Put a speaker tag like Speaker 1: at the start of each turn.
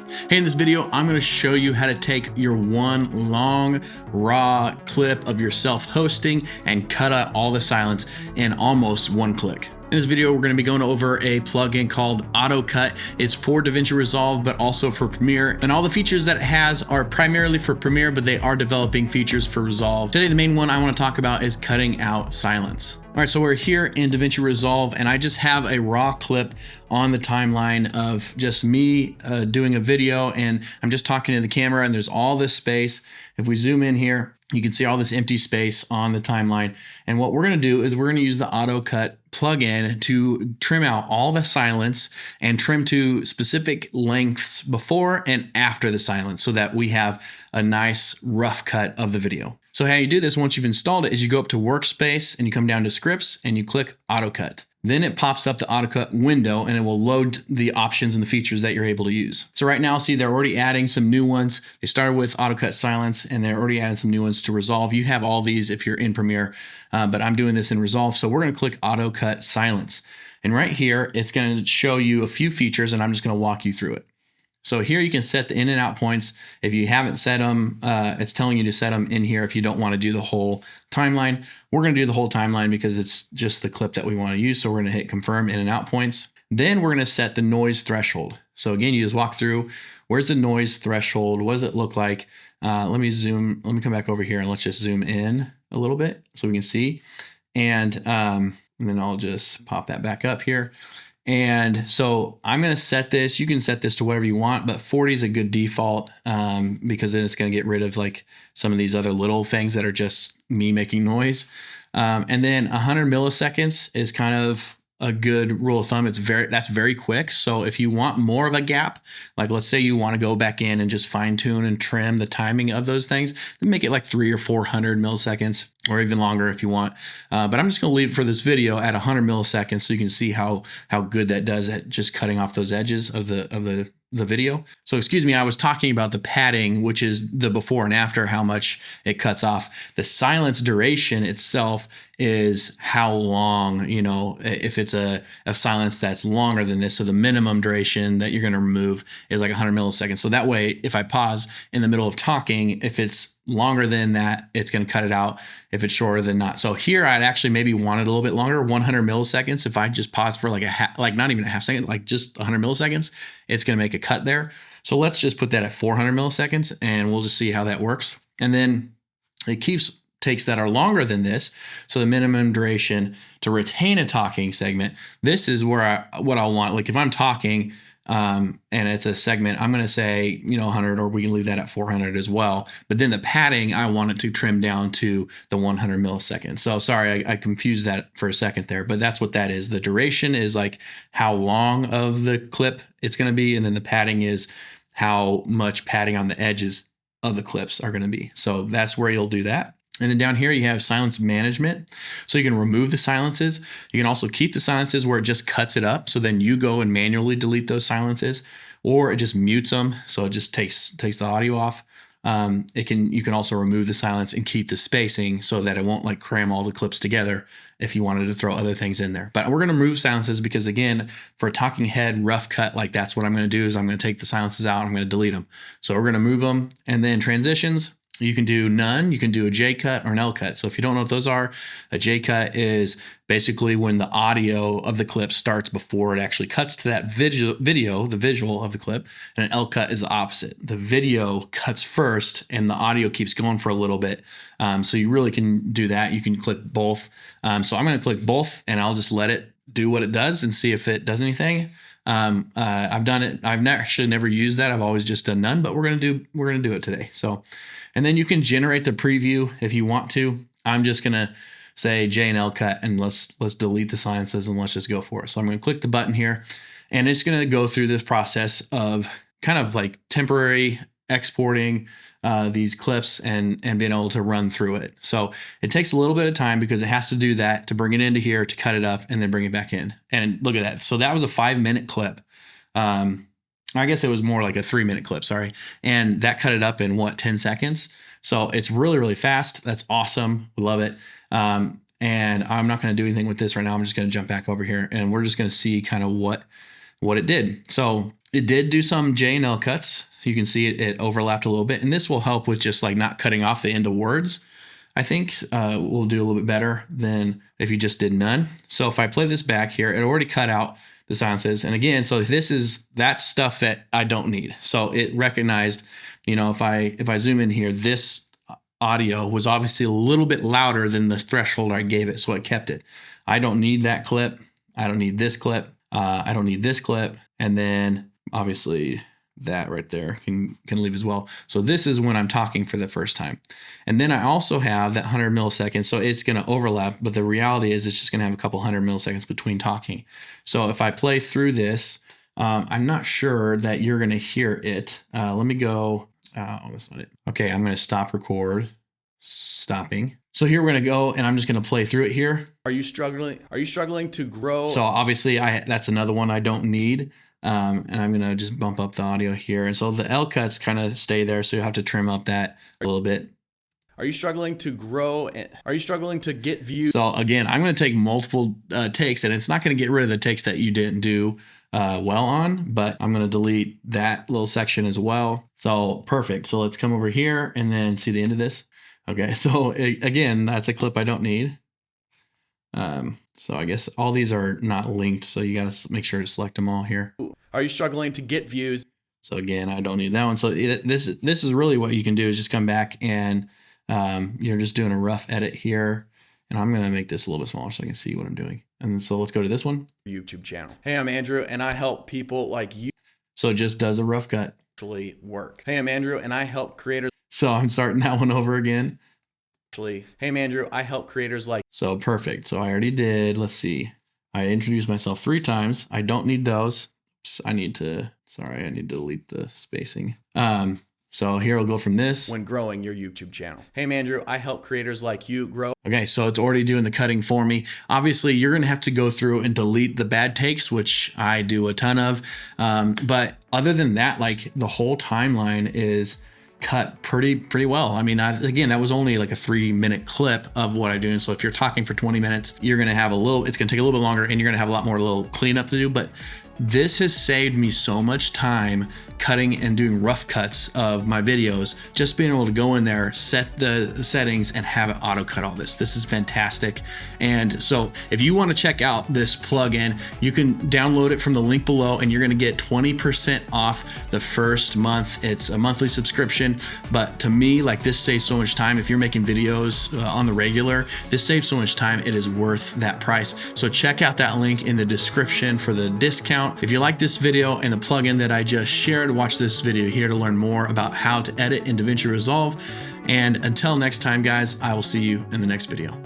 Speaker 1: Hey, in this video, I'm going to show you how to take your one long raw clip of yourself hosting and cut out all the silence in almost one click. In this video, we're going to be going over a plugin called AutoCut. It's for DaVinci Resolve, but also for Premiere. And all the features that it has are primarily for Premiere, but they are developing features for Resolve. Today, the main one I want to talk about is cutting out silence. All right, so we're here in DaVinci Resolve, and I just have a raw clip on the timeline of just me doing a video, and I'm just talking to the camera, and there's all this space. If we zoom in here, you can see all this empty space on the timeline. And what we're gonna do is we're gonna use the AutoCut plugin to trim out all the silence and trim to specific lengths before and after the silence so that we have a nice rough cut of the video. So how you do this once you've installed it is you go up to Workspace and you come down to Scripts and you click AutoCut. Then it pops up the AutoCut window and it will load the options and the features that you're able to use. So right now, see, they're already adding some new ones. They started with AutoCut Silence and they're already adding some new ones to Resolve. You have all these if you're in Premiere, but I'm doing this in Resolve. So we're gonna click AutoCut Silence. And right here, it's gonna show you a few features and I'm just gonna walk you through it. So here you can set the in and out points. If you haven't set them, it's telling you to set them in here if you don't want to do the whole timeline. We're going to do the whole timeline because it's just the clip that we want to use. So we're going to hit confirm in and out points. Then we're going to set the noise threshold. So again, you just walk through, where's the noise threshold? What does it look like? Let me come back over here and let's just zoom in a little bit so we can see. And then I'll just pop that back up here. And so I'm going to set this, you can set this to whatever you want, but 40 is a good default because then it's going to get rid of like some of these other little things that are just me making noise. And then 100 milliseconds is kind of a good rule of thumb. That's very quick. So if you want more of a gap, like let's say you want to go back in and just fine tune and trim the timing of those things, then make it like 300 or 400 milliseconds or even longer if you want. But I'm just going to leave it for this video at 100 milliseconds so you can see how good that does at just cutting off those edges of the video. So excuse me, I was talking about the padding, which is the before and after, how much it cuts off. The silence duration itself is how long, you know, if it's a silence that's longer than this. So the minimum duration that you're going to remove is like 100 milliseconds. So that way, if I pause in the middle of talking, if it's longer than that, it's going to cut it out. If it's shorter than not. So here I'd actually maybe want it a little bit longer, 100 milliseconds. If I just pause for like not even a half second, like just 100 milliseconds, it's going to make a cut there. So let's just put that at 400 milliseconds and we'll just see how that works. And then it takes that are longer than this. So the minimum duration to retain a talking segment, this is where what I'll want. Like if I'm talking, and it's a segment, I'm going to say, 100, or we can leave that at 400 as well. But then the padding, I want it to trim down to the 100 milliseconds. So sorry, I confused that for a second there, but that's what that is. The duration is like how long of the clip it's going to be. And then the padding is how much padding on the edges of the clips are going to be. So that's where you'll do that. And then down here you have silence management. So you can remove the silences. You can also keep the silences where it just cuts it up. So then you go and manually delete those silences, or it just mutes them. So it just takes the audio off. You can also remove the silence and keep the spacing so that it won't like cram all the clips together if you wanted to throw other things in there. But we're going to remove silences because again, for a talking head rough cut, like that's what I'm going to do is I'm going to take the silences out. I'm going to delete them. So we're going to move them. And then transitions, you can do none, you can do a J cut or an L cut. So if you don't know what those are, a J cut is basically when the audio of the clip starts before it actually cuts to that video, the visual of the clip. And an L cut is the opposite. The video cuts first and the audio keeps going for a little bit. So you really can do that. You can click both. So I'm going to click both and I'll just let it do what it does and see if it does anything. I've done it. I've actually never used that. I've always just done none, but we're going to do it today. So, and then you can generate the preview if you want to. I'm just going to say J and L cut and let's delete the silences and let's just go for it. So I'm going to click the button here and it's going to go through this process of kind of like temporary exporting these clips and being able to run through it. So it takes a little bit of time because it has to do that to bring it into here, to cut it up and then bring it back in. And look at that. So that was a 5-minute clip. I guess it was more like a 3-minute clip, sorry. And that cut it up in 10 seconds. So it's really, really fast. That's awesome. We love it. And I'm not going to do anything with this right now. I'm just going to jump back over here and we're just going to see kind of what it did. So It did do some J and L cuts. You can see it overlapped a little bit, and this will help with just like not cutting off the end of words. I think will do a little bit better than if you just did none. So if I play this back here, it already cut out the silences. And again, so that's stuff that I don't need. So it recognized, you know, if I zoom in here, this audio was obviously a little bit louder than the threshold I gave it, so it kept it. I don't need that clip. I don't need this clip. I don't need this clip. And then obviously that right there can leave as well. So this is when I'm talking for the first time. And then I also have that 100 milliseconds. So it's going to overlap, but the reality is it's just going to have a couple 100 milliseconds between talking. So if I play through this, I'm not sure that you're going to hear it. Let me go. Oh, that's not it. Okay, I'm going to stop record. Stopping. So here we're going to go, and I'm just going to play through it here.
Speaker 2: Are you struggling to grow?
Speaker 1: So obviously that's another one I don't need. And I'm going to just bump up the audio here. And so the L cuts kind of stay there. So you have to trim up that a little bit.
Speaker 2: Are you struggling to grow? Are you struggling to get views?
Speaker 1: So again, I'm going to take multiple takes, and it's not going to get rid of the takes that you didn't do well on, but I'm going to delete that little section as well. So perfect. So let's come over here and then see the end of this. Okay. So again, that's a clip I don't need. So I guess all these are not linked, so you got to make sure to select them all here.
Speaker 2: Are you struggling to get views?
Speaker 1: So again, I don't need that one. So this is really what you can do is just come back and you're just doing a rough edit here. And I'm going to make this a little bit smaller so I can see what I'm doing. And so let's go to this one.
Speaker 2: YouTube channel. Hey, I'm Andrew, and I help people like you.
Speaker 1: So it just does a rough cut.
Speaker 2: Actually work. Hey, I'm Andrew, and I help creators.
Speaker 1: So I'm starting that one over again.
Speaker 2: Hey, I'm Andrew, I help creators like.
Speaker 1: So perfect. So I already did. Let's see. I introduced myself 3 times. I don't need those. I need to delete the spacing. So here we'll go from this.
Speaker 2: When growing your YouTube channel. Hey, I'm Andrew, I help creators like you grow.
Speaker 1: Okay, so it's already doing the cutting for me. Obviously, you're going to have to go through and delete the bad takes, which I do a ton of. But other than that, like the whole timeline is cut pretty well. I mean, again, that was only like a 3-minute clip of what I do. And so if you're talking for 20 minutes, you're going to have it's going to take a little bit longer, and you're going to have a lot more little cleanup to do. But this has saved me so much time cutting and doing rough cuts of my videos, just being able to go in there, set the settings, and have it auto cut all this. This is fantastic. And so if you want to check out this plugin, you can download it from the link below, and you're going to get 20% off the first month. It's a monthly subscription, but to me, like, this saves so much time. If you're making videos on the regular, this saves so much time. It is worth that price. So check out that link in the description for the discount. If you like this video and the plugin that I just shared, watch this video here to learn more about how to edit in DaVinci Resolve. And until next time, guys, I will see you in the next video.